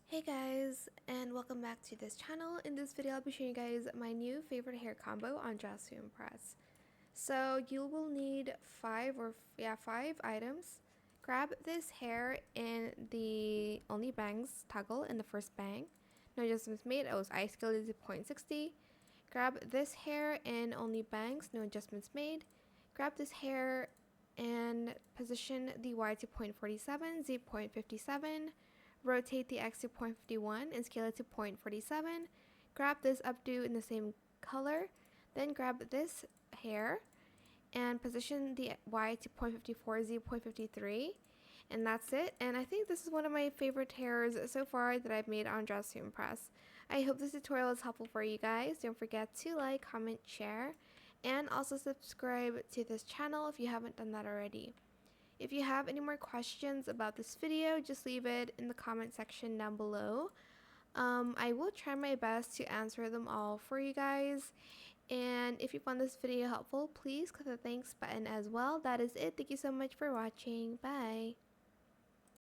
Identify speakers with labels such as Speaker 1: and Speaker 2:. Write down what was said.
Speaker 1: Hey guys, and welcome back to this channel. In this video, I'll be showing you guys my new favorite hair combo on Dress to Impress. So you will need five items. Grab this hair in the only bangs toggle in the first bang. No adjustments made. Oh, I scaled it to 0.60. Grab this hair in only bangs. No adjustments made. Grab this hair and position the Y to 0.47, Z 0.57. Rotate the X to 0.51 and scale it to 0.47. Grab this updo in the same color. Then grab this hair and position the Y to 0.54, Z 0.53. And that's it. And I think this is one of my favorite hairs so far that I've made on Dress to Impress. I hope this tutorial is helpful for you guys. Don't forget to like, comment, share, and also subscribe to this channel if you haven't done that already. If you have any more questions about this video, just leave it in the comment section down below. I will try my best to answer them all for you guys. And if you found this video helpful, please click the thanks button as well. That is it. Thank you so much for watching. Bye.